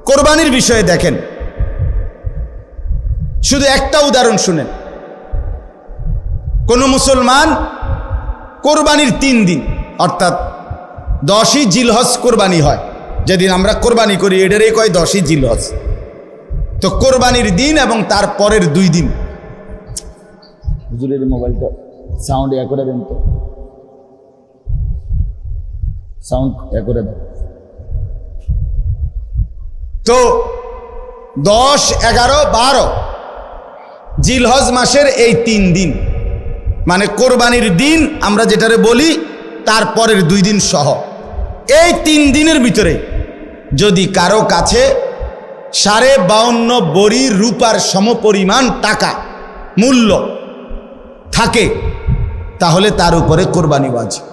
কোরবানির বিষয়ে দেখেন, শুধু একটা উদাহরণ শুনেন। কোন মুসলমান কোরবানির 3 দিন অর্থাৎ 10ই জিলহজ কোরবানি হয়, যেদিন আমরা কোরবানি করি এটারই কয় 10ই জিলহজ। তো কোরবানির দিন এবং তার পরের 2 দিন, হুজুরের মোবাইলটা সাউন্ড করে দেন তো, সাউন্ড করে দেন। তো 10, 11, 12 জিলহজ মাসের এই 3 দিন মানে কোরবানির দিন আমরা যেটারে বলি, তারপরের 2 দিন সহ এই 3 দিনের ভিতরে যদি কারো কাছে 52.5 বড়ি রূপার সমপরিমাণ টাকা মূল্য থাকে তাহলে তার উপরে কোরবানি ওয়াজিব।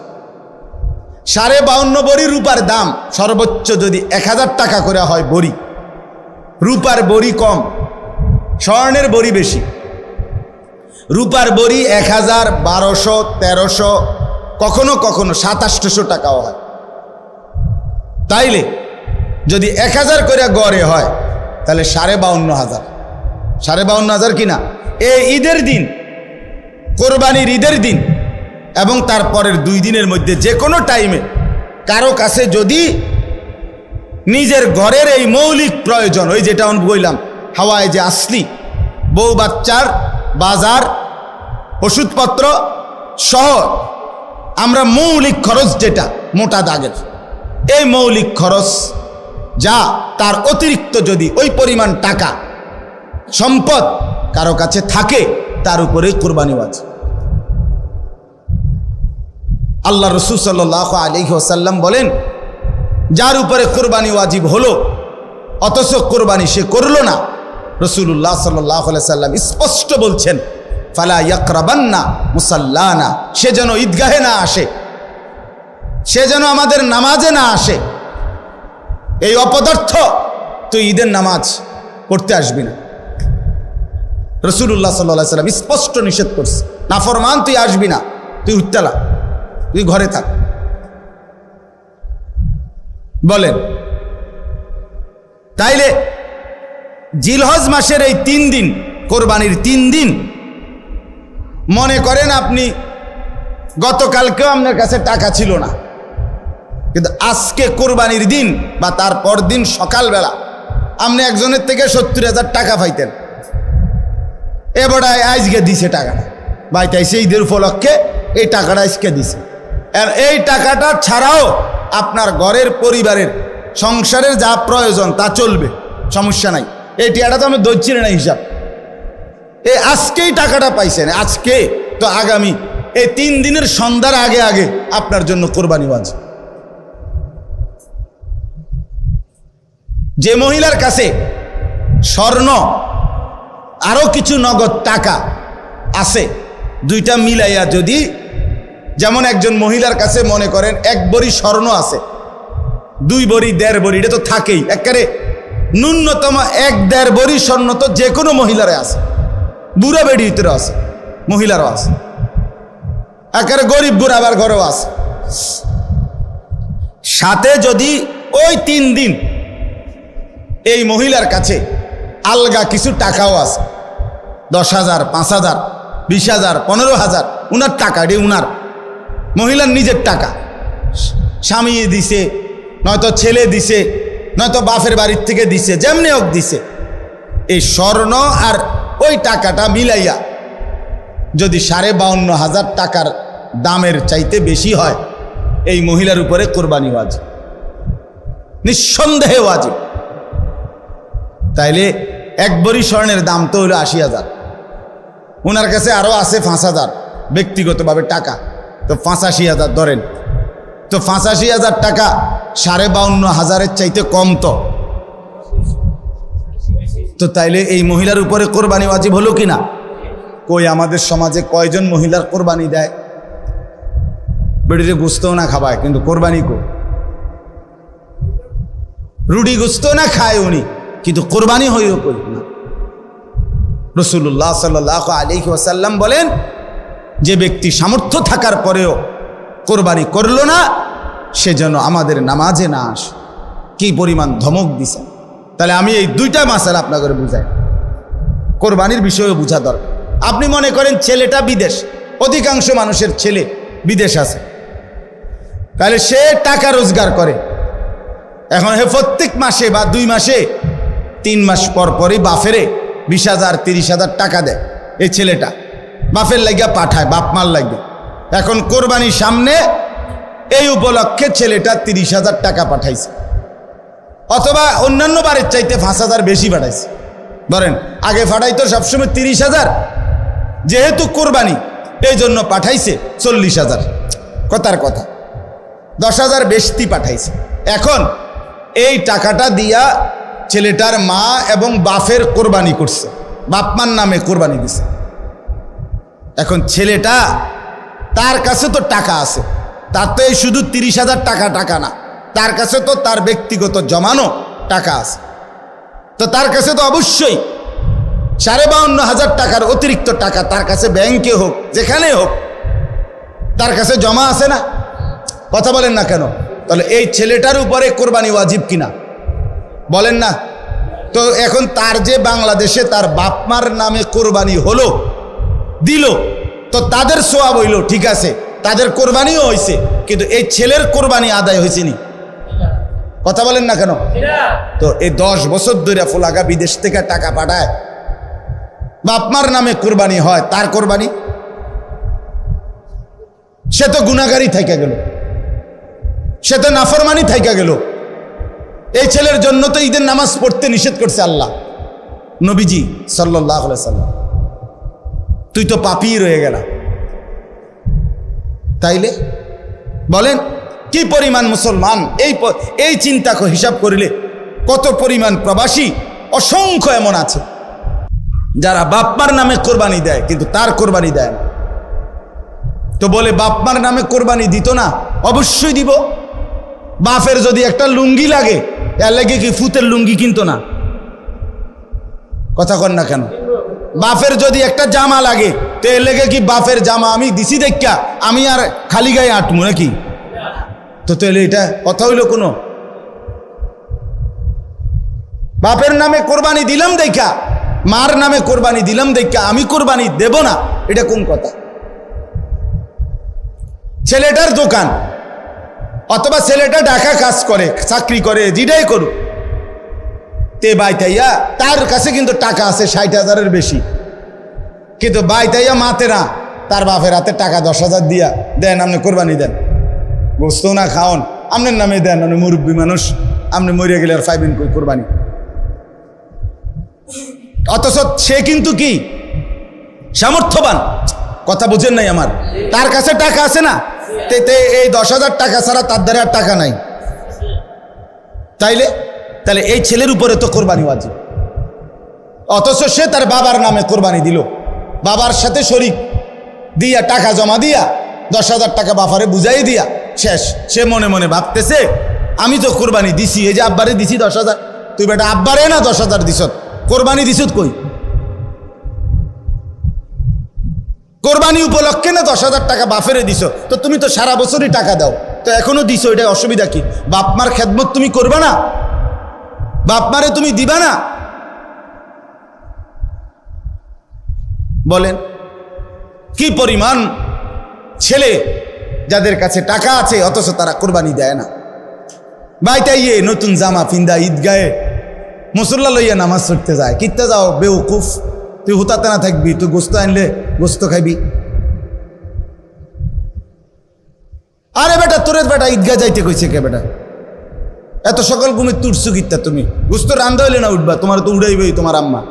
52.5 বড়ি রূপার দাম সর্বোচ্চ যদি 1000 টাকা করে হয় বড়ি, রূপার বড়ি কম, স্বর্ণের বড়ি বেশি। রূপার বড়ি 1000, 1200, 1300, কখনো কখনো 2700 টাকাও হয়। তাইলে যদি 1000 করে গড়ে হয় তাহলে 52,500, 52,500 কিনা এই ঈদের দিন, কোরবানির ঈদের দিন এবং তারপরের 2 দিনের মধ্যে যে কোনো টাইমে কারো কাছে যদি নিজের ঘরের এই মৌলিক প্রয়োজন, ওই যেটা আমি বললাম হাওয়ায় যে আসলি, বউ বাচ্চার বাজার, ওষুধপত্র সহ আমরা মৌলিক খরচ যেটা মোটা দাগের, এই মৌলিক খরচ যা তার অতিরিক্ত যদি ওই পরিমাণ টাকা সম্পদ কারো কাছে থাকে তার উপরে কোরবানি ওয়াজিব। আল্লাহ রাসূল সাল্লাল্লাহু আলাইহি ওয়াসাল্লাম বলেন, যার উপরে কোরবানি ওয়াজিব হলো অথচ কোরবানি সে করলো না, রাসূলুল্লাহ সাল্লাল্লাহু আলাইহি ওয়াসাল্লাম স্পষ্ট বলছেন, ফালা ইয়াকরাবান্না মুসাল্লানা, সে যেন ঈদগাহে না আসে, সে যেন আমাদের নামাজে না আসে। এই অপদার্থ তুই ঈদের নামাজ পড়তে আসবি না। রাসূলুল্লাহ সাল্লাল্লাহু আলাইহি ওয়াসাল্লাম স্পষ্ট নিষেধ করছে, নাফরমান তুই আসবি না, তুই উঠতেলা, তুই ঘরে থাক। বলেন, তাইলে জিলহজ মাসের এই 3 দিন, কোরবানির 3 দিন, মনে করেন আপনি গতকালকেও আপনার কাছে টাকা ছিল না, কিন্তু আজকে কোরবানির দিন বা তার পর দিন সকালবেলা আপনি একজনের থেকে 70,000 টাকা পাইতেন, এবারে আজকে দিছে টাকাটা, বাইতাইছে ঈদের উপলক্ষে এই টাকাটা আজকে দিছে। আর এই টাকাটা ছাড়াও আপনার ঘরের পরিবারের সংসারের যা প্রয়োজন তা চলবে, সমস্যা নাই। এই টাকাটা তো আমি ধরছি না হিসাব, এই আজকেই টাকাটা পাইছেন, আজকে তো আগামী এই 3 দিনের সন্ধ্যার আগে আগে আপনার জন্য কোরবানি ওয়াজিব। যে মহিলার কাছে স্বর্ণ আরো কিছু নগদ টাকা আছে, 2টা মিলাইয়া যদি, যেমন একজন মহিলার কাছে মনে করেন 1 বড়ি স্বর্ণ আছে, 2 বড়ি, 1.5 বড়ি, এটা তো থাকেই, একেবারে ন্যূনতম 1-1.5 বড়ি স্বর্ণ তো যে কোনো মহিলারে আছে, বুড়া বেড়ি ভিতরে আছে, মহিলারও আছে, একেবারে গরিব বুড়াবার ঘরেও আছে। সাথে যদি ওই 3 দিন এই মহিলার কাছে আলগা কিছু টাকাও আছে, 10,000, 5,000, 20,000, 15,000, উনার টাকা, এটি উনার মহিলার নিজের টাকা, স্বামী দিছে, নয়তো ছেলে দিছে, নয়তো বাপের বাড়ির থেকে দিছে, যেমনি হোক দিছে, এই স্বর্ণ আর ওই টাকাটা মিলাইয়া যদি 52,500 টাকার দামের চাইতে বেশি হয়, এই মহিলার উপরে কোরবানি ওয়াজিব, নিঃসন্দেহে ওয়াজিব। তাইলে 1 বড়ি স্বর্ণের দাম তো হলো 80,000, ওনার কাছে আরো আছে 5,000 ব্যক্তিগতভাবে টাকা, তো 85,000 ধরেন, তো 85,000 টাকা 52,500-এর চাইতে কম, তো তাইলে এই মহিলার উপরে কোরবানি ওয়াজিব হলো কিনা? কই আমাদের সমাজে কয়জন মহিলার কোরবানি দেয়? বেড়িতে গুস্তও না খাবায়, কিন্তু কোরবানি কো, রুটি গুস্ত না খায় উনি, কিন্তু কোরবানি হইও কই না। রাসূলুল্লাহ সাল্লাল্লাহু আলাইহি ওয়াসাল্লাম বলেন, যে ব্যক্তি সামর্থ্য থাকার পরেও কোরবানি করলো না, সে যেন আমাদের নামাজে না আসে। কি পরিমাণ ধমক দিছেন! তাহলে আমি এই দুইটা মাসালা আপনাকে বুঝাই, কোরবানির বিষয়েও বোঝা দরকার। আপনি মনে করেন ছেলেটা বিদেশ, অধিকাংশ মানুষের ছেলে বিদেশ আছে, তাহলে সে টাকা রোজগার করে। এখন হে প্রত্যেক মাসে বা 2 মাসে 3 মাস পর পরই বাফেরে 20,000 30,000 টাকা দেয়। এই ছেলেটা বাফের লাগিয়া পাঠায়, বাপ মার লাগবে। এখন কোরবানির সামনে এই উপলক্ষে ছেলেটা 30,000 টাকা পাঠাইছে, অথবা অন্যান্য বারের চাইতে 5,000 বেশি পাঠাইছে। ধরেন আগে পাঠাইতো সবসময় 30,000, যেহেতু কোরবানি এই জন্য পাঠাইছে 40,000, কথার কথা 10,000 বেশি পাঠাইছে। এখন এই টাকাটা দিয়া ছেলেটার মা এবং বাপের কোরবানি করছে, বাপ মার নামে কোরবানি দিছে। এখন ছেলেটা, তার কাছে তো টাকা আছে, তার তো এই শুধু 30,000 টাকা না, তার কাছে তো তার ব্যক্তিগত জমানো টাকা আছে। তো তার কাছে তো অবশ্যই 52,500 টাকার অতিরিক্ত টাকা তার কাছে ব্যাংকে হোক যেখানে হোক তার কাছে জমা আছে না? কথা বলেন না কেন? তাহলে এই ছেলেটার উপরে কোরবানি ওয়াজিব কিনা বলেন না? তো এখন তার যে বাংলাদেশে তার বাপ মার নামে কোরবানি হলো, দিল, তো তাদের সোয়াব হইল, ঠিক আছে, তাদের কোরবানিও হয়েছে, কিন্তু এই ছেলের কোরবানি আদায় হয়েছে নি? কথা বলেন না কেন? তো এই 10 বছর ধরে ফুলাগা বিদেশ থেকে টাকা পাঠায়, বাপ মার নামে কোরবানি হয়, তার কোরবানি সে তো গুনাহগারী থাইকা গেল, সে তো নাফরমানি থাইকা গেল। এই ছেলের জন্য তো ঈদের নামাজ পড়তে নিষেধ করছে আল্লাহ, নবীজি সাল্লাল্লাহু আলাইহি সাল্লাম। তুই তো পাপী রয়ে গেলা। তাইলে বলেন কি পরিমাণ মুসলমান এই চিন্তা হিসাব করিলে কত পরিমাণ প্রবাসী অসংখ্য এমন আছে যারা বাপমার নামে কোরবানি দেয় কিন্তু তার কোরবানি দেয় না। তো বলে বাপমার নামে কোরবানি দিত না? অবশ্যই দিব। বাপের যদি একটা লুঙ্গি লাগে, এর লাগে কি ফুতের লুঙ্গি কিনতো না? কথা কন না কেন? বাপের যদি একটা জামা লাগে, তো এর লেগে কি বাপের জামা আমি দিছি দেখা আমি আর খালি গায়ে আটমু নাকি? তো তাহলে এটা কথা হইল কোনো? বাপের নামে কোরবানি দিলাম দেখা, মার নামে কোরবানি দিলাম দেখা আমি কোরবানি দেব না, এটা কোন কথা? ছেলেটার দোকান অথবা ছেলেটা ঢাকা কাজ করে, চাকরি করে, যেটাই করুক, তে বাইতাইয়া তার কাছে কিন্তু টাকা আছে 60,000-এর বেশি, কিন্তু বাইতাইয়া মাতে না, তার বাপের হাতে টাকা 10,000 দিয়া দেন, আপনি কোরবানি দেন, গোস্ত না খাওন, আপনার নামে দেন, আপনি মুরব্বী মানুষ, আপনি মরিয়া গেলে আর পাইবেন কই কোরবানি? অথচ সে কিন্তু কি সামর্থ্যবান, কথা বুঝেন নাই আমার? তার কাছে টাকা আছে না, এই 10,000 টাকা ছাড়া তার দ্বারা আর টাকা নাই। তাহলে এই ছেলের উপরে তো কোরবানি ওয়াজিব, অথচ সে তার বাবার নামে কোরবানি দিল, বাবার সাথে শরিক দিয়া টাকা জমা দিয়া 10,000 টাকা বাপারে বুঝাই দিয়া শেষ। সে মনে মনে ভাবতেছে আমি তো কোরবানি দিছি, এই যে আব্বারে দিছি 10,000, তুই বেটা আব্বারে না 10,000 দিস, কোরবানি দিস কই? কোরবানি উপলক্ষে না 10,000 টাকা বাপেরে দিছ, তো তুমি তো সারা বছরই টাকা দাও, তো এখনো দিছো, এটা অসুবিধা কি? বাপমার খেদমত তুমি করবা না? বাপমারে তুমি দিবা না? বলেন কি পরিমাণ ছেলে যাদের কাছে টাকা আছে অথচ তারা কোরবানি দেয় না। বাইতাইয়ে নতুন জামা ফিন্দা ঈদগাহে মুসল্লা লইয়া নামাজ পড়তে যায়, কিত্তে যাও বেউকুফ, তুই হুতাতে না থাকবি, তুই গোস্ত আনলে গোস্ত খাইবি। আরে বেটা তোরে বেটা ঈদগাহ যাইতে কইছে কে বেটা? এত সকাল ঘুমে তুটছু কিত্তা তুমি? গোস্ত রান্ধা হইলে না উঠবা, তোমার তো উড়াইবেই তোমার আম্মা।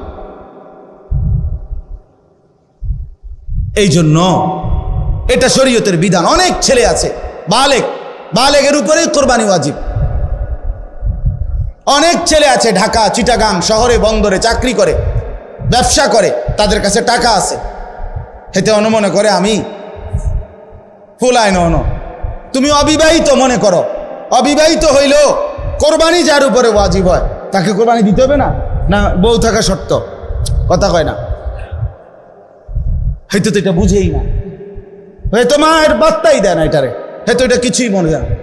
এই জন্য এটা শরীয়তের বিধান। অনেক ছেলে আছে বালেগের উপরেই কোরবানি ওয়াজিব। অনেক ছেলে আছে ঢাকা, চিটাগাং শহরে, বন্দরে চাকরি করে, ব্যবসা করে, তাদের কাছে টাকা আছে, হেতে অনুমনে করে আমি ফুলায় ন। তুমি অবিবাহিত মনে করো, অবিবাহিত হইলেও কোরবানি যার উপরে ওয়াজিব হয় তাকে কোরবানি দিতে হবে না? না বউ থাকা শর্ত? কথা কয় না, হয়তো তো এটা বুঝেই না, হয়তো মায়ের বার্তাই দেয় না এটারে, হয়তো এটা কিছুই মনে যায় না।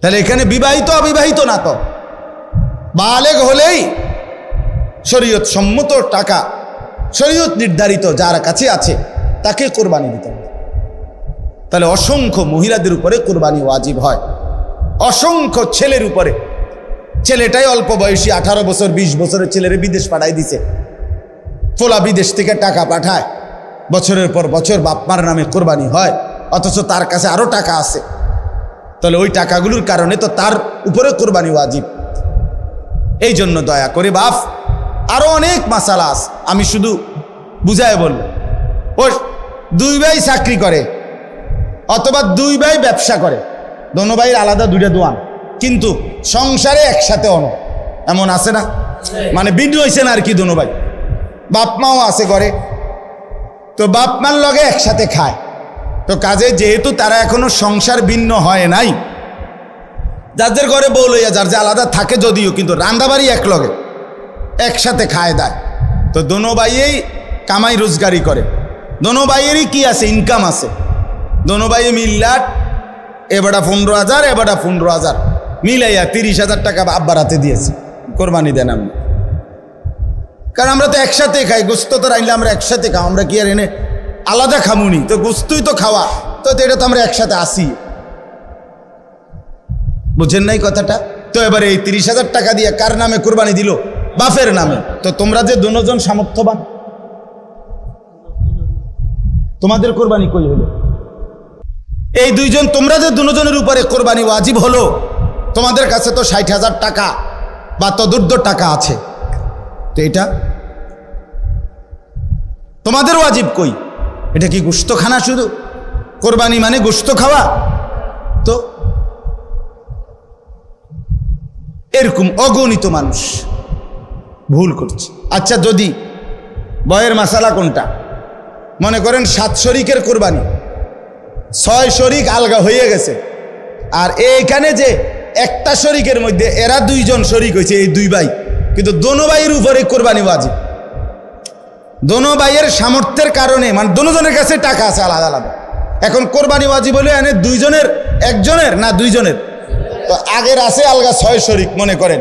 তাহলে এখানে বিবাহিত অবিবাহিত না, তো বালেগ হলেই শরীয়ত সম্মত টাকা, শরীয়ত নির্ধারিত যার কাছে আছে তাকে কোরবানি দিতে হবে। তাহলে অসংখ্য মহিলাদের উপরে কোরবানি ওয়াজিব হয়, অসংখ্য ছেলের উপরে। ছেলেটাই অল্প বয়সী, 18 বছর 20 বছরের ছেলেরে বিদেশ পাঠাই দিছে, ফোলা বিদেশ থেকে টাকা পাঠায়, বছরের পর বছর বাপমার নামে কোরবানি হয়, অথচ তার কাছে আরো টাকা আছে। তাহলে ওই টাকাগুলোর কারণে তো তার উপরে কোরবানি ওয়াজিব। এই জন্য দয়া করে বাপ, আরো অনেক মাসালা আছে, আমি শুধু বুঝায় বলব। ও 2 ভাই চাকরি করে অথবা 2 ভাই ব্যবসা করে, দোনো ভাইয়ের আলাদা 2টা দোয়ান, কিন্তু সংসারে একসাথে অন, এমন আছে না? মানে বিদ্রোহ হয়েছে না আর কি, দোনো ভাই, বাপ মাও আছে ঘরে, তো বাপ মার লগে একসাথে খায়। তো কাজে যেহেতু তারা এখনো সংসার ভিন্ন হয় নাই, যাদের ঘরে বউ লইয়া যার যে আলাদা থাকে যদিও, কিন্তু রান্দাবাড়ি এক লগে একসাথে খায় দেয়। তো দোনো ভাইয়েই কামাই রোজগারি করে, দোনো ভাইয়েরই কি আছে, ইনকাম আছে। দোনো ভাই মিল্লাট, এবারটা 15,000, এবারটা 15,000 মিলাইয়া 30,000 টাকা আব্বার হাতে দিয়েছে, কোরবানি দেন আমি। কারণ আমরা তো একসাথে খাই, গোস্ত তো রাইলে আমরা একসাথে খাও, আমরা কি আর এনে আলাদা খামুনি? তো গোস্তই তো খাওয়া, তো এটা তো আমরা একসাথে আসি। বুঝেন নাই কথাটা? তো এবারে এই 30,000 টাকা দিয়ে কার নামে কোরবানি দিল? বাপের নামে। তো তোমরা যে দুজন সামর্থ্যবান, তোমাদের কোরবানি কই হলো? এই 2 জন, তোমরা যে দুজনের উপরে কোরবানি ওয়াজিব হলো, তোমাদের কাছে তো 60,000 টাকা বা তদুর্ধ টাকা আছে, তো এটা তোমাদের ওয়াজিব কই? এটা কি গোশত খানা? শুধু কোরবানি মানে গোশত খাওয়া? তো এরকম অগণিত মানুষ ভুল করছে। আচ্ছা, যদি বয়ের মাসালা কোনটা? মনে করেন 7 শরিকের কোরবানি, 6 শরিক আলগা হয়ে গেছে, আর এইখানে যে একটা শরিকের মধ্যে এরা 2 জন শরিক হয়েছে, এই 2 ভাই, কিন্তু দোনো ভাইয়ের উপরে কোরবানি ওয়াজিব। দোনো ভাইয়ের সামর্থ্যের কারণে, মানে দোনো জনের কাছে টাকা আছে আলাদা আলাদা, এখন কোরবানি ওয়াজিব হলে এনে 2 জনের, একজনের না 2 জনের? তো আগের আছে আলগা 6 শরিক মনে করেন,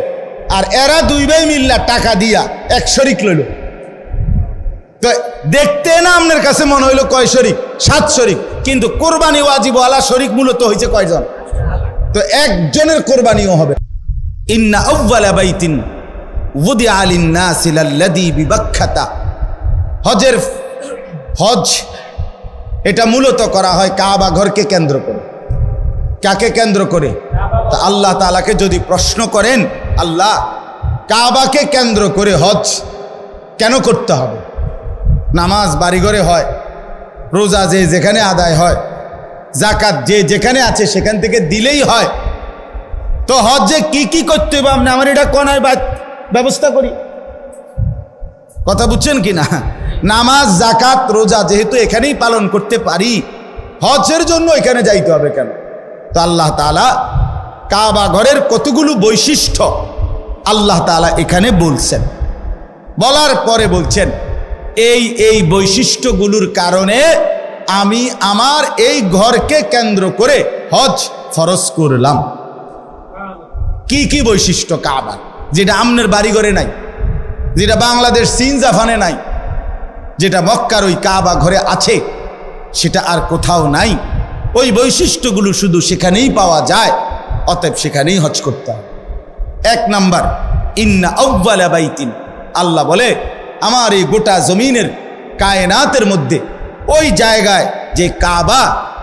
আর এরা 2 ভাই মিল্লা টাকা দিয়া 1 শরিক লইল। তো দেখতে না আপনার কাছে মনে হইলো কয় শরিক? 7 শরিক, কিন্তু কোরবানি ওয়াজিব ওয়ালা শরিক মূলত হয়েছে কয়জন? তো একজনের কোরবানিও হবে। ইন্না আউওয়ালা বাইতিন উদিআ লিন-নাসি লাল্লাযী বিবাক্কাতা, হজ এটা মূলত করা হয় কাবা ঘরকে কেন্দ্র করে। কাকে কেন্দ্র করে? তা আল্লাহ তাআলাকে যদি প্রশ্ন করেন, আল্লাহ কাবাকে কেন্দ্র করে হজ কেন করতে হবে? নামাজ বাড়িঘরে হয়, রোজা যে যেখানে আদায় হয়, জাকাত যে যেখানে আছে সেখান থেকে দিলেই হয়, তো হজে কি কি করতে হবে? আপনি আমার এটা কোনায় ব্যবস্থা করি, কথা বুঝছেন কি না? নামাজ জাকাত রোজা যেহেতু এখানেই পালন করতে পারি, হজের জন্য এখানে যাইতে হবে কেন? তো আল্লাহ তাআলা কাবা ঘরের কতগুলো বৈশিষ্ট্য আল্লাহ তাআলা এখানে বলছেন, বলার পরে বলছেন এই বৈশিষ্ট্যগুলোর কারণে আমি আমার এই ঘরকে কেন্দ্র করে হজ ফরজ করলাম। কি কি বৈশিষ্ট্য কাবার, যেটা আমনের বাড়িঘরে নাই, যেটা বাংলাদেশ চীন জাপানে নাই, যেটা মক্কার ওই কাবা ঘরে আছে, সেটা আর কোথাও নাই। ওই বৈশিষ্ট্যগুলো শুধু সেখানেই পাওয়া যায়, অতএব সেখানেই হজ করতে হবে। 1 নাম্বার, ইন্না আউওয়ালা বাইতিন, আল্লাহ বলে আমার এই গোটা জমিনের কায়নাতের মধ্যে ওই জায়গায় যে কাবা,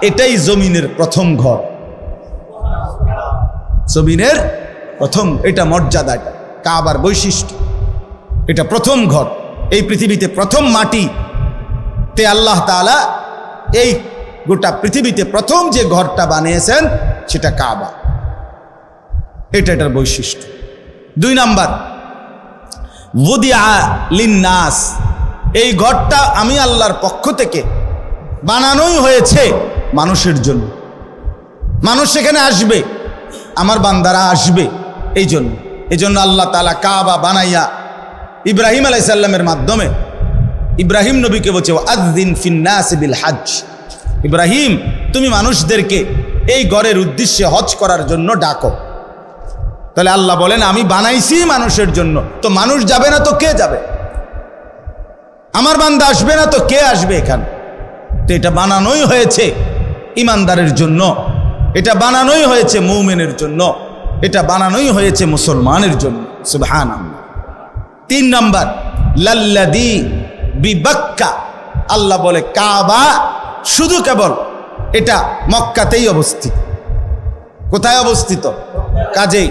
এটাই জমিনের প্রথম ঘর, জমিনের প্রথম, এটা মর্যাদা, এটা কাবার বৈশিষ্ট্য, এটা প্রথম ঘর। এই পৃথিবীতে প্রথম মাটি তে আল্লাহ তাআলা এই গোটা পৃথিবীতে প্রথম যে ঘরটা বানিয়েছেন সেটা কাবা, এটার বৈশিষ্ট্য। 2 নাম্বার, উদিআ লিন-নাস, এই ঘরটা আমি আল্লাহর পক্ষ থেকে বানানোই হয়েছে মানুষের জন্য। মানুষ সেখানে আসবে, আমার বান্দারা আসবে, এই জন্য আল্লাহ তাআলা কাবা বানাইয়া ইব্রাহিম আলাইহিস সালামের মাধ্যমে ইব্রাহিম নবীকে বলছে, আযযিন ফিন-নাস বিল হজ, ইব্রাহিম তুমি মানুষদেরকে এই ঘরের উদ্দেশ্যে হজ করার জন্য ডাকো। তাহলে আল্লাহ বলেন আমি বানাইছি মানুষের জন্য, তো মানুষ যাবে না তো কে যাবে? আমার বান্দা আসবে না তো কে আসবে এখানে? তো এটা বানানোই হয়েছে ইমানদারের জন্য, এটা বানানোই হয়েছে মুমিনের জন্য, এটা বানানোই হয়েছে মুসলমানের জন্য। সুবহানাল্লাহ। 3 নাম্বার, লাল্লাযী বিবাক্কা, আল্লাহ বলে কাবা শুধু কেবল এটা মক্কাতেই অবস্থিত। কোথায় অবস্থিত? কাজেই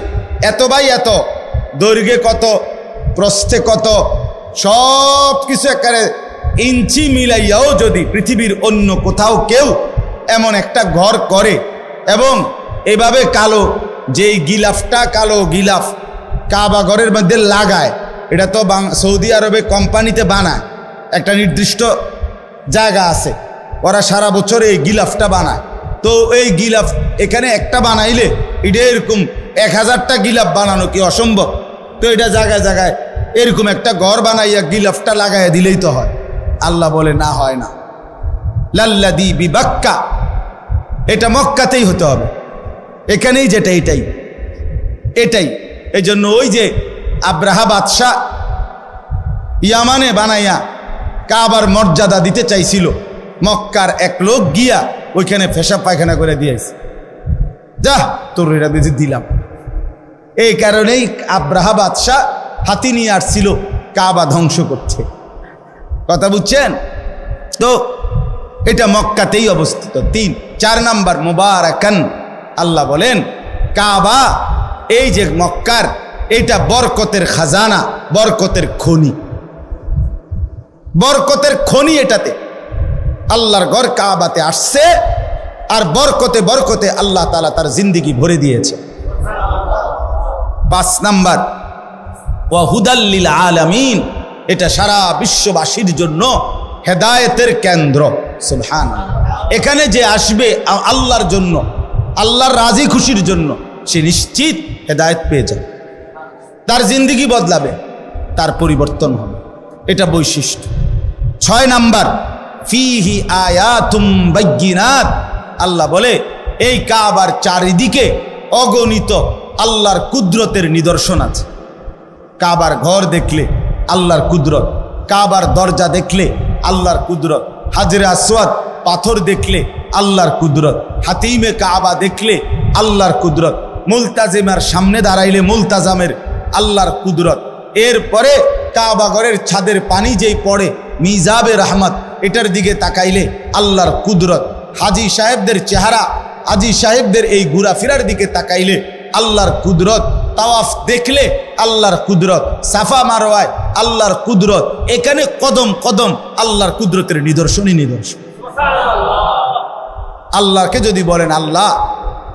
এত বাই এত, দৈর্ঘ্যে কত, প্রস্থে কত, সব কিছু একেবারে ইঞ্চি মিলাইয়াও যদি পৃথিবীর অন্য কোথাও কেউ এমন একটা ঘর করে এবং এভাবে কালো, যেই গিলাফটা কালো গিলাফ কাবা ঘরের মধ্যে লাগায়, এটা তো সৌদি আরবে কোম্পানিতে বানায়, একটা নির্দিষ্ট জায়গা আছে, ওরা সারা বছর এই গিলাফটা বানায়। তো এই গিলাফ এখানে একটা বানাইলে এটা এরকম 1000টা গিলাফ বানানো কি অসম্ভব? তো এটা জায়গায় জায়গায় এরকম একটা ঘর বানাইয়া গিলাফটা লাগাইয়া দিলেই তো হয়। আল্লাহ বলে না, হয় না। লাল্লাযী বিবাক্কা, এটা মক্কাতেই হতে হবে, এখানেই যেটা এটাই এটাই। এই জন্য ওই যে আব্রাহা বাদশাহ ইয়ামানে বানাইয়া কাবার মর্যাদা দিতে চাইছিল, মক্কার এক লোক গিয়া ওইখানে পেশাব পায়খানা করে দিয়েছে, যা তোর এটা বেশি দিলাম। এই কারণেই আব্রাহা বাদশাহ হাতি নিয়ে আসছিল কাবা ধ্বংস করছে। কথা বুঝছেন তো? এটা মক্কাতেই অবস্থিত। 4 নাম্বার, মুবারাকান, আল্লাহ বলেন কাবা এই যে মক্কার, এটা বরকতের খাজানা, বরকতের খনি, বরকতের খনি। এটাতে আল্লাহর ঘর কাবাতে আসছে, আর বরকতে বরকতে আল্লাহ তাআলা তার জিন্দেগি ভরে দিয়েছে। 5 নাম্বার, ওয়া হুদাল লিল আলামিন, এটা সারা বিশ্ববাসীর জন্য হেদায়েতের কেন্দ্র। সুবহানাল্লাহ। এখানে যে আসবে আল্লাহর জন্য, আল্লাহর রাজি খুশির জন্য, সে নিশ্চিত হেদায়েত পেয়ে যাবে, তার জিন্দেগি বদলাবে, তার পরিবর্তন হবে। এটা বৈশিষ্ট্য। 6 নাম্বার, ফিহি আয়াতুম বাইয়িনাত, আল্লাহ বলে এই কাবার চারিদিকে অগণিত আল্লাহর কুদরতের নিদর্শন আছে। কাবার ঘর দেখলে আল্লাহর কুদরত, কাবার দরজা দেখলে আল্লাহর কুদরত, হাজরে আসওয়াদ পাথর দেখলে আল্লাহর কুদরত, হাতিমে কাবা দেখলে আল্লাহর কুদরত, মুলতাজিমের সামনে দাঁড়াইলে মুলতাজামের আল্লাহর কুদরত। এরপরে কাবা ঘরের ছাদের পানি যেই পড়ে মিজাবে রহমত, এটার দিকে তাকাইলে আল্লাহর কুদরত। হাজি সাহেবদের চেহারা, হাজি সাহেবদের এই ঘোরাফেরার দিকে তাকাইলে আল্লাহর কুদরত। তাওয়াফ দেখলে আল্লাহর কুদরত, সাফা মারওয়ায় আল্লাহর কুদরত। এখানে কদম কদম আল্লাহর কুদরতের নিদর্শনই নিদর্শন। আল্লাহকে যদি বলেন আল্লাহ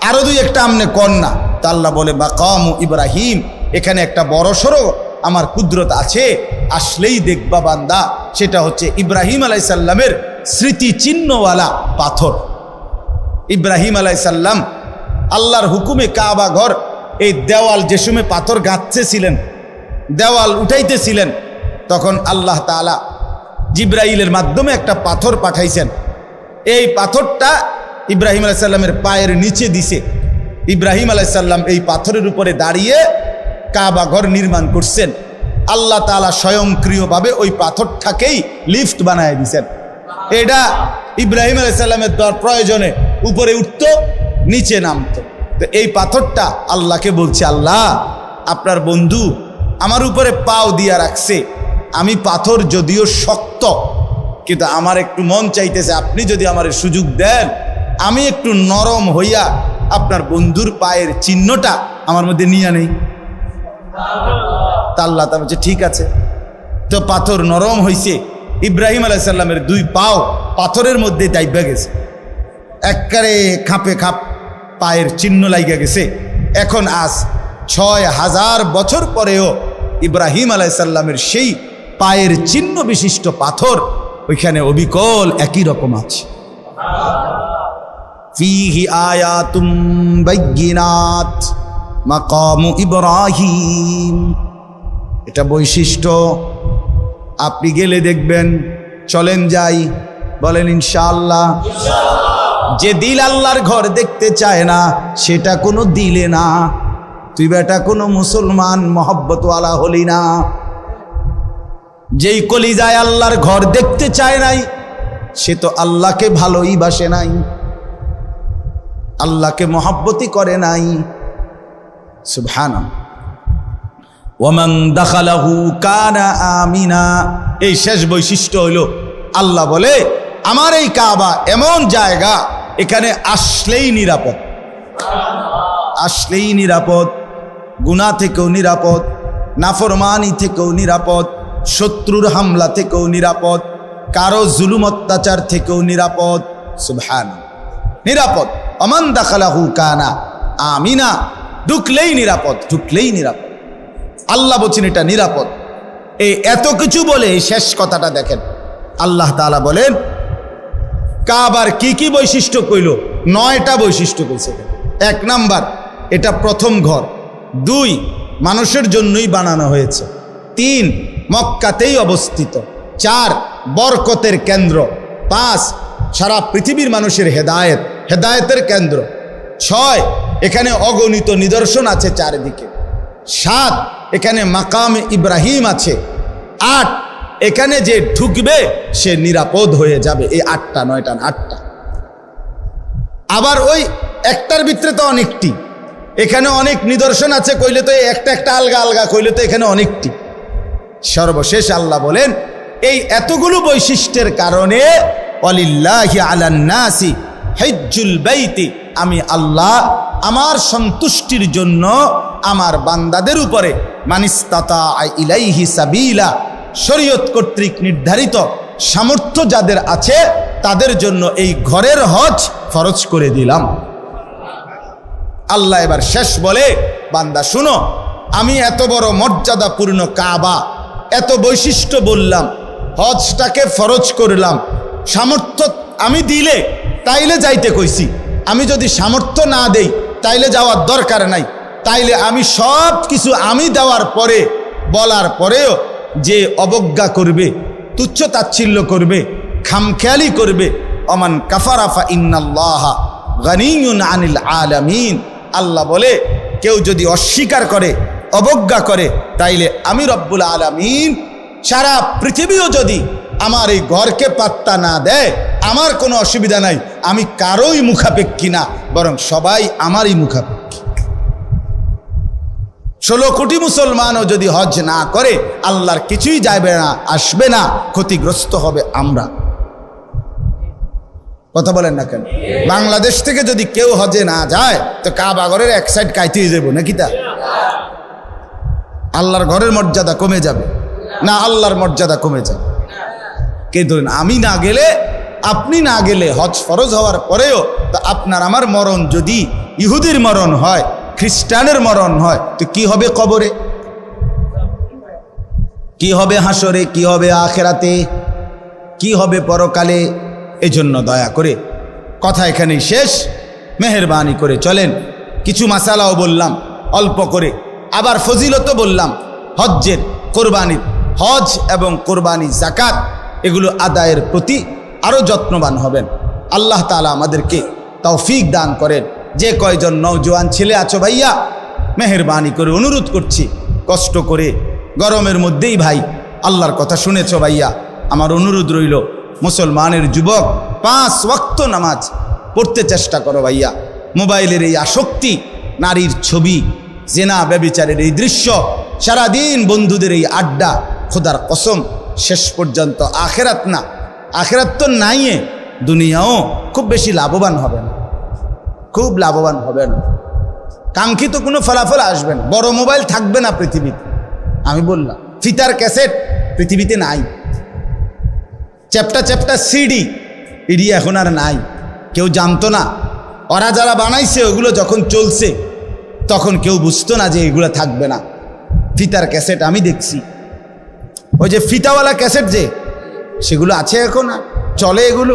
আরো 2-1টা আমনে কর না, তা আল্লাহ বলে মাকামু ইব্রাহিম, এখানে একটা বড় সড়ো আমার কুদরত আছে, আসলেই দেখবা বান্দা। সেটা হচ্ছে ইব্রাহিম আলাইহিস সালামের স্মৃতি চিহ্নওয়ালা পাথর। ইব্রাহিম আলাইহিস সালাম আল্লাহর হুকুমে কাবা ঘর এই দেওয়াল যে সময় পাথর গাঁথতেছিলেন, দেওয়াল উঠাইতেছিলেন, তখন আল্লাহ তাআলা জিব্রাইলের মাধ্যমে একটা পাথর পাঠাইছেন। এই পাথরটা ইব্রাহিম আলাইহিস সালামের পায়ের নিচে দিছে। ইব্রাহিম আলাইহিস সালাম এই পাথরের উপরে দাঁড়িয়ে কাবা ঘর নির্মাণ করছেন। আল্লাহ তাআলা স্বয়ংক্রিয়ভাবে ওই পাথরটাকেই লিফট বানায় দিয়েছেন। এটা ইব্রাহিম আলাইহিস সালামের প্রয়োজনে উপরে উঠতো, নিচে নামতো। তো এই পাথরটা আল্লাহকে বলছে, আল্লাহ আপনার বন্ধু আমার উপরে পাও দিয়া রাখছে, আমি পাথর যদিও শক্ত, কিন্তু আমার একটু মন চাইতেছে আপনি যদি আমার সুযোগ দেন, আমি একটু নরম হইয়া আপনার বন্ধুর পায়ের চিহ্নটা আমার মধ্যে নিয়ে নেই। তা আল্লাহ তা বলছে ঠিক আছে। তো পাথর নরম হইছে, ইব্রাহিম আলাইহিস সালামের 2 পাও পাথরের মধ্যে দাইবা গেছে, একবারে খাপে খাপ পায়ের চিহ্ন লাইগা গেছে। এখন আজ 6000 বছর পরেও ইব্রাহিম আলাইহিস সালামের সেই পায়ের চিহ্ন বিশিষ্ট পাথর ওইখানে অবিকল একই রকম আছে। ফিহি আয়াতুম বাইয়িনাত মাকামু ইব্রাহিম, এটা বৈশিষ্ট্য। আপনি গেলে দেখবেন। চলেন যাই, বলেন ইনশাআল্লাহ। যে দিল আল্লাহর ঘর দেখতে চায় না সেটা কোনো দিলে না। তুই বেটা কোনো মুসলমান মহব্বতওয়ালা হলি না। যেই কলিজায় আল্লাহর ঘর দেখতে চায় নাই, সে তো আল্লাহকে ভালোই বাসে নাই, আল্লাহকে মহব্বতই করে নাই। সুবহানাল্লাহ। ওয়ামান দাখালাহু কানা আমিনা। এই শেষ বৈশিষ্ট্য হইল, আল্লাহ বলে আমার এই কাবা এমন জায়গা, এখানে আসলেই নিরাপদ, আসলেই নিরাপদ, গুনাহ থেকেও নিরাপদ, নাফরমানি থেকেও নিরাপদ, শত্রুর হামলা থেকেও নিরাপদ, কারো জুলুম অত্যাচার থেকেও নিরাপদ। সুবহানাল্লাহ, নিরাপদ। ওমান দাখালাহু কানা আমিনা, ঢুকলেই নিরাপদ, ঢুকলেই নিরাপদ। আল্লাহ বলছেন এটা নিরাপদ। এই এত কিছু বলে এই শেষ কথাটা দেখেন, আল্লাহ তাআলা বলেন কাবার কি কি বৈশিষ্ট্য কইল? 9টা বৈশিষ্ট্য কইছে। 1 নাম্বার, এটা প্রথম ঘর। 2, মানুষের জন্যই বানানো হয়েছে। 3, মক্কাতেই অবস্থিত। 4, বরকতের কেন্দ্র। 5, সারা পৃথিবীর মানুষের হেদায়েতের কেন্দ্র। 6, এখানে অগণিত নিদর্শন আছে চারিদিকে। 7, এখানে মাকাম ইব্রাহিম আছে। 8, এখানে যে ঢুকবে সে নিরাপদ হয়ে যাবে। এই 8টা 9টা 8টা। আবার ওই একটার ভিতরে তো অনেকটি, এখানে অনেক নিদর্শন আছে কইলে তো একটা একটা আলগা আলগা কইলে তো এখানে অনেকটি। সর্বশেষ আল্লাহ বলেন এই এতগুলো বৈশিষ্ট্যের কারণে ওয়ালিল্লাহি আলান নাসি হিজ্জুল বাইতি, আমি আল্লাহ আমার সন্তুষ্টির জন্য আমার বান্দাদের উপরে মানিস্তাতা ইলাইহি সাবিলা, শরীয়ত কর্তৃক নির্ধারিত সামর্থ্য যাদের আছে তাদের জন্য এই ঘরের হজ ফরজ করে দিলাম। আল্লাহ এবার শেষ বলে, বান্দা শুনো, আমি এত বড় মর্যাদাপূর্ণ কাবা, এত বৈশিষ্ট্য বললাম, হজটাকে ফরজ করলাম, সামর্থ্য আমি দিলে তাইলে যাইতে কইছি, আমি যদি সামর্থ্য না দেই তাইলে যাওয়ার দরকার নাই। তাইলে আমি সব কিছু আমি দেওয়ার পরে বলার পরেও যে অবজ্ঞা করবে, তুচ্ছ তাচ্ছিল্য করবে, খামখেয়ালি করবে, অমান কাফারা ফা ইন্নাল্লাহা গানিয়ুন আনিল আলামিন, আল্লাহ বলে কেউ যদি অস্বীকার করে, অবজ্ঞা করে, তাইলে আমি রব্বুল আলামিন সারা পৃথিবীও যদি আমার এই ঘরকে পাত্তা না দেয়, আমার কোনো অসুবিধা নাই, আমি কারোই মুখাপেক্ষী না, বরং সবাই আমারই মুখাপেক্ষী। 16 কোটি মুসলমানও যদি হজ না করে, আল্লাহর কিছুই যাবে না, আসবে না, ক্ষতিগ্রস্ত হবে আমরা। কথা বলেন না কেন? বাংলাদেশ থেকে যদি কেউ হজে না যায় তো কাবা ঘরের এক সাইড কাইতে হয়ে যাবো নাকি? তা আল্লাহর ঘরের মর্যাদা কমে যাবে না? আল্লাহর মর্যাদা কমে যাবে। কে ধরেন আমি না গেলে, আপনি না গেলে, হজ ফরজ হওয়ার পরেও তো আপনার আমার মরণ যদি ইহুদির মরণ হয়, খ্রিস্টানের মরণ হয়, তো কি হবে কবরে, কি হবে হাসরে, কি হবে আখেরাতে, কি হবে পরকালে? এজন্য দয়া করে কথা এখানেই শেষ, মেহেরবানি করে চলেন। কিছু মাসালাও বললাম অল্প করে, আবার ফজিলতও বললাম হজ্জের, কোরবানির। হজ এবং কোরবানি, যাকাত এগুলো আদায়ের প্রতি আরও যত্নবান হবেন। আল্লাহ তাআলা আমাদেরকে তৌফিক দান করেন। যে কয়জন নওজোয়ান ছেলে আছো ভাইয়া, মেহেরবানি করে অনুরোধ করছি, কষ্ট করে গরমের মধ্যেই ভাই আল্লাহর কথা শুনেছো ভাইয়া, আমার অনুরোধ রইল মুসলমানের যুবক 5 ওয়াক্ত নামাজ পড়তে চেষ্টা করো ভাইয়া। মোবাইলের এই আসক্তি, নারীর ছবি, জেনা ব্যভিচারের এই দৃশ্য, সারাদিন বন্ধুদের এই আড্ডা, খোদার কসম শেষ পর্যন্ত আখেরাত না, আখেরাত তো নাইয়ে, দুনিয়াও খুব বেশি লাভবান হবে না, খুব লাভবান হবে না। কাঙ্ক্ষিত কোনো ফলাফল আসবে না। বড় মোবাইল থাকবে না পৃথিবীতে, আমি বললাম। ফিতার ক্যাসেট পৃথিবীতে নাই, চ্যাপ্টা চ্যাপ্টা সিডি এডি এখন আর নাই, কেউ জানতো না। ওরা যারা বানাইছে ওগুলো যখন চলছে তখন কেউ বুঝতো না যে এগুলো থাকবে না। ফিতার ক্যাসেট আমি দেখছি, ওই যে ফিতাওয়ালা ক্যাসেট যে, সেগুলো আছে এখন, চলে এগুলো,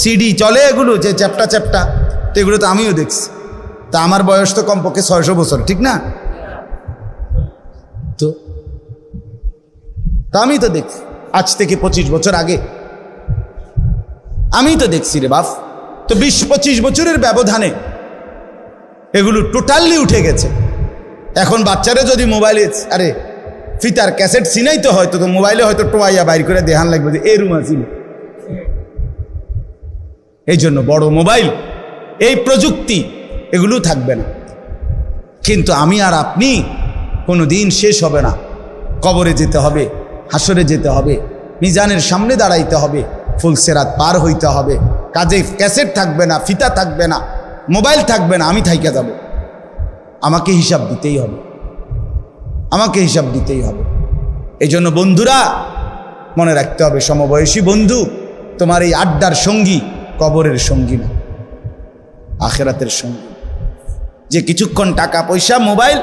সিডি চলে এগুলো, যে চ্যাপ্টা চ্যাপ্টা, তো এগুলো তো আমিও দেখছি। তা আমার বয়স তো কমপক্ষে 600 বছর, ঠিক না? তো আমি তো দেখছি আজ থেকে 25 বছর আগে, আমি তো দেখছি রে বাপ। তো 20-25 বছরের ব্যবধানে এগুলো টোটালি উঠে গেছে। এখন বাচ্চারা যদি মোবাইলে আরে ফিতার ক্যাসেট চিনাইতে হয়তো তো মোবাইলে হয়তো টোয়াইয়া বাইর করে দেখান লাগবে যে এই রুম আছিল। এই জন্য বড় মোবাইল, এই প্রযুক্তি এগুলো থাকবে না। কিন্তু আমি আর আপনি কোনো দিন শেষ হবে না। কবরে যেতে হবে, হাসরে যেতে হবে, মিজানের সামনে দাঁড়াইতে হবে, ফুলসেরাত পার হইতে হবে। কাজে ক্যাসেট থাকবে না, ফিতা থাকবে না, মোবাইল থাকবে না, আমি থাইকা যাব। আমাকে হিসাব দিতেই হবে, আমাকে হিসাব দিতেই হবে। এই জন্য বন্ধুরা মনে রাখতে হবে, সমবয়সী বন্ধু তোমার এই আড্ডার সঙ্গী কবরের সঙ্গী না, আখেরাতের সঙ্গী। যে কিছুক্ষণ টাকা পয়সা মোবাইল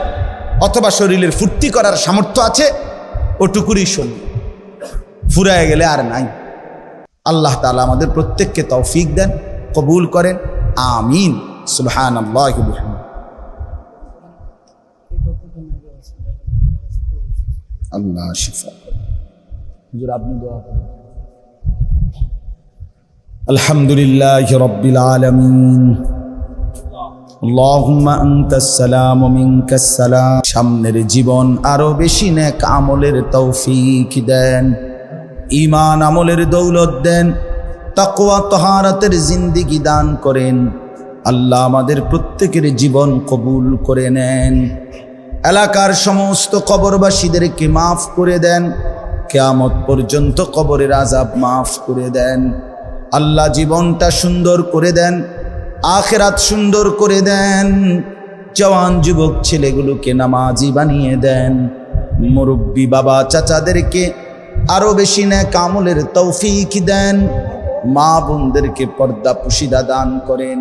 অথবা শরীরের ফুর্তি করার সামর্থ্য আছে ওটুকুরই সঙ্গী, ফুরায় গেলে আর নাই। আল্লাহ তাআলা আমাদের প্রত্যেককে তৌফিক দেন, কবুল করেন, আমিন। সুবহানাল্লাহি ওয়া বিহামদিহি। আল্লাহ শিফা হুজুর আপনি দোয়া করেন। আলহামদুলিল্লাহি রাব্বিল আলামিন, আল্লাহুম্মা আনতাস সালাম ওয়া মিনকাস সালাম। সামনের জীবন আরো বেশি নেক আমলের তৌফিক দেন, ঈমান আমলের দৌলত দেন, তাকওয়া তাহারাতের জিন্দেগি দান করেন। আল্লাহ আমাদের প্রত্যেকের জীবন কবুল করে নেন। এলাকার সমস্ত কবরবাসীদেরকে মাফ করে দেন, কিয়ামত পর্যন্ত কবরের আযাব মাফ করে দেন। আল্লাহ জীবনটা সুন্দর করে দেন, আখিরাত সুন্দর করে দেন। জওয়ান যুবক ছেলেগুলোকে নামাজি বানিয়ে দেন। মুরব্বী বাবা চাচাদেরকে আরো বেশি নেক আমলের তৌফিক দেন। মা বোনদেরকে পর্দা পুশিদা দান করেন।